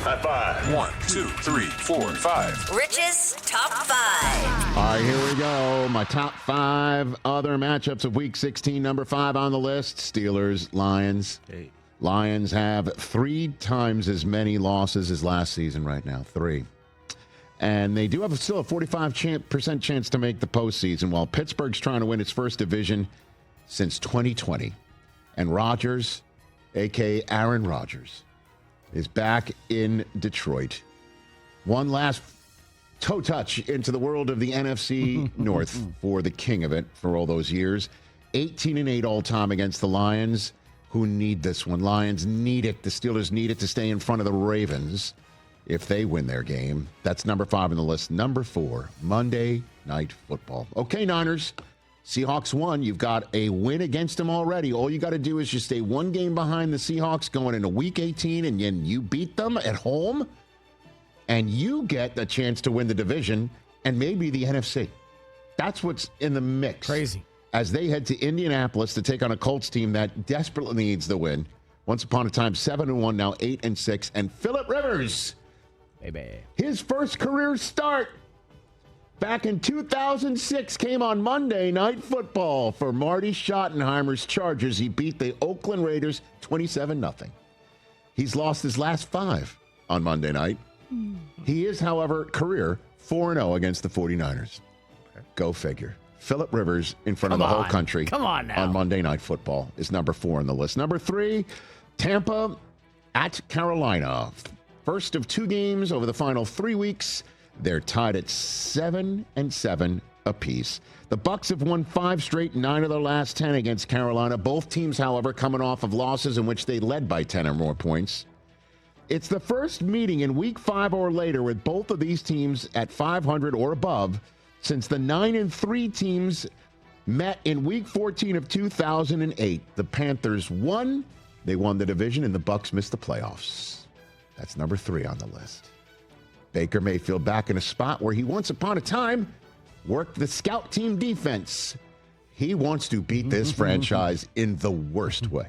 High five. 1, 2, 3, 4, 5. Rich's Top 5. All right, here we go. My top 5 other matchups of Week 16. Number 5 on the list, Steelers, Lions. Hey. Lions have 3 times as many losses as last season right now, 3. And they do have still a 45% chance to make the postseason, while Pittsburgh's trying to win its first division since 2020. And Rodgers, a.k.a. Aaron Rodgers, is back in Detroit. One last toe touch into the world of the NFC North for the king of it for all those years. 18-8 all-time against the Lions, who need this one. Lions need it. The Steelers need it to stay in front of the Ravens if they win their game. That's number 5 on the list. Number 4, Monday Night Football. Okay, Niners. Seahawks won. You've got a win against them already. All you got to do is just stay one game behind the Seahawks going into Week 18, and then you beat them at home, and you get a chance to win the division and maybe the NFC. That's what's in the mix. Crazy. As they head to Indianapolis to take on a Colts team that desperately needs the win. Once upon a time, 7-1, now 8-6. And Phillip Rivers, Baby. his first career start back in 2006 came on Monday Night Football for Marty Schottenheimer's Chargers. He beat the Oakland Raiders 27-0. He's lost his last 5 on Monday night. He is, however, career 4-0 against the 49ers. Go figure. Phillip Rivers in front of the whole country. Come on now. On Monday Night Football is number 4 on the list. Number 3, Tampa at Carolina. First of 2 games over the final 3 weeks. They're tied at 7-7 apiece. The Bucs have won 5 straight, 9 of their last 10 against Carolina. Both teams, however, coming off of losses in which they led by 10 or more points. It's the first meeting in Week 5 or later with both of these teams at 500 or above since the 9-3 teams met in Week 14 of 2008. The Panthers won. They won the division, and the Bucs missed the playoffs. That's number 3 on the list. Baker Mayfield back in a spot where he once upon a time worked the scout team defense. He wants to beat this franchise in the worst way.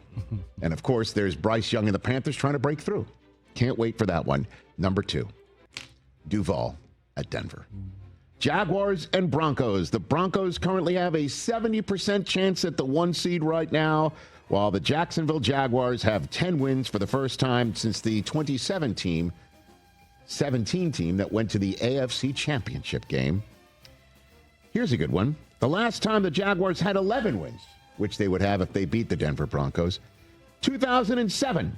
And, of course, there's Bryce Young and the Panthers trying to break through. Can't wait for that one. Number 2, Duval at Denver. Jaguars and Broncos. The Broncos currently have a 70% chance at the 1 seed right now, while the Jacksonville Jaguars have 10 wins for the first time since the 2017 team that went to the AFC Championship game. Here's a good one. The last time the Jaguars had 11 wins, which they would have if they beat the Denver Broncos, 2007,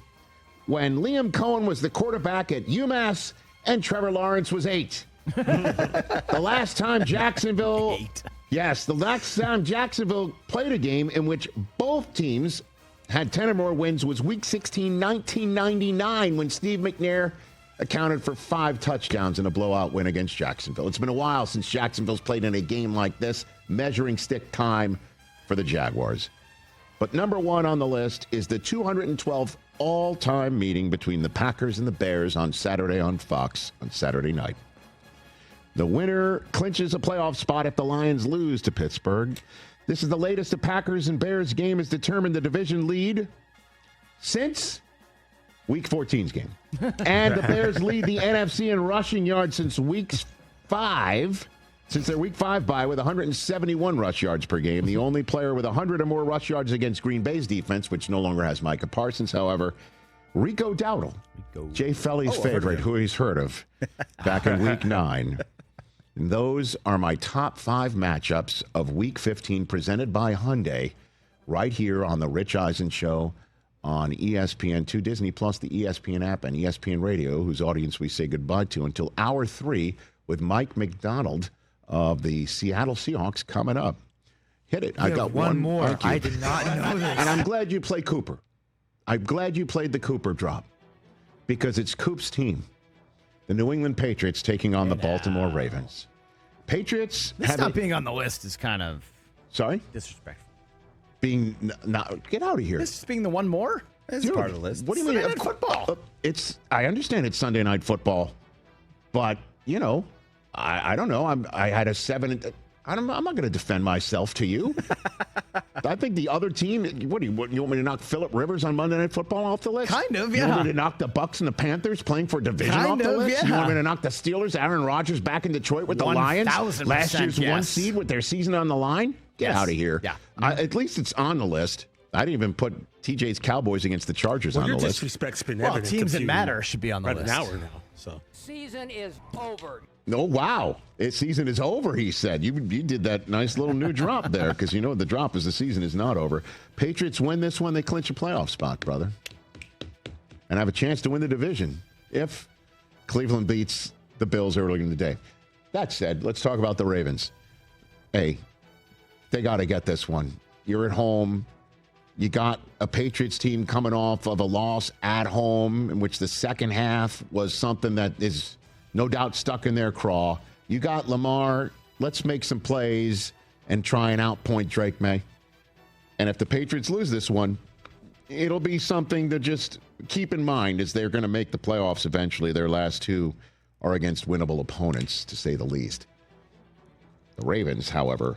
when Liam Cohen was the quarterback at UMass and Trevor Lawrence was 8. The last time Jacksonville played a game in which both teams had 10 or more wins was Week 16, 1999, when Steve McNair accounted for 5 touchdowns in a blowout win against Jacksonville. It's been a while since Jacksonville's played in a game like this, measuring stick time for the Jaguars. But number 1 on the list is the 212th all-time meeting between the Packers and the Bears on Saturday on Fox on Saturday night. The winner clinches a playoff spot if the Lions lose to Pittsburgh. This is the latest the Packers and Bears game has determined the division lead since Week 14's game. And the Bears lead the NFC in rushing yards since their Week 5 bye with 171 rush yards per game. The only player with 100 or more rush yards against Green Bay's defense, which no longer has Micah Parsons, however, Rico Dowdle, Jay Felly's favorite, who he's heard of, back in Week 9. And those are my top 5 matchups of Week 15 presented by Hyundai right here on the Rich Eisen Show on ESPN2, Disney Plus, the ESPN app, and ESPN Radio, whose audience we say goodbye to until hour 3 with Mike McDonald of the Seattle Seahawks coming up. Hit it. I got one more. I did not know this. And I'm glad you played Cooper. I'm glad you played the Cooper drop because it's Coop's team. The New England Patriots taking on the Baltimore Ravens. Patriots. This not being on the list is kind of disrespectful. Get out of here. This is being the one more? It's part of the list. What do you mean? Sunday Night Football. I understand it's Sunday Night Football, but I don't know. I had a 7. I'm not going to defend myself to you. I think the other team, what you want me to knock Phillip Rivers on Monday Night Football off the list? Kind of, yeah. You want me to knock the Bucs and the Panthers playing for division off the list? Yeah. You want me to knock the Steelers, Aaron Rodgers back in Detroit with the Lions? Last year's one seed with their season on the line? Get out of here. Yeah. At least it's on the list. I didn't even put TJ's Cowboys against the Chargers on the list. Disrespect's been well, teams that matter should be on the list. An hour now. So season is over. Oh, wow. Season is over, he said. You did that nice little new drop there because you know the drop is the season is not over. Patriots win this one, they clinch a playoff spot, brother. And have a chance to win the division if Cleveland beats the Bills early in the day. That said, let's talk about the Ravens. Hey, they got to get this one. You're at home. You got a Patriots team coming off of a loss at home in which the second half was something that is no doubt stuck in their craw. You got Lamar. Let's make some plays and try and outpoint Drake May. And if the Patriots lose this one, it'll be something to just keep in mind as they're going to make the playoffs eventually. Their last two are against winnable opponents, to say the least. The Ravens, however,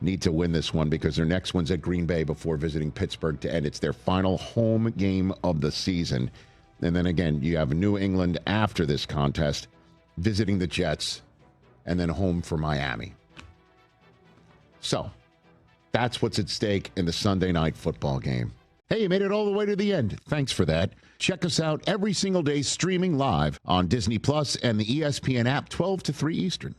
need to win this one because their next one's at Green Bay before visiting Pittsburgh to end. It's their final home game of the season. And then again, you have New England after this contest, visiting the Jets, and then home for Miami. So, that's what's at stake in the Sunday night football game. Hey, you made it all the way to the end. Thanks for that. Check us out every single day streaming live on Disney Plus and the ESPN app 12 to 3 Eastern.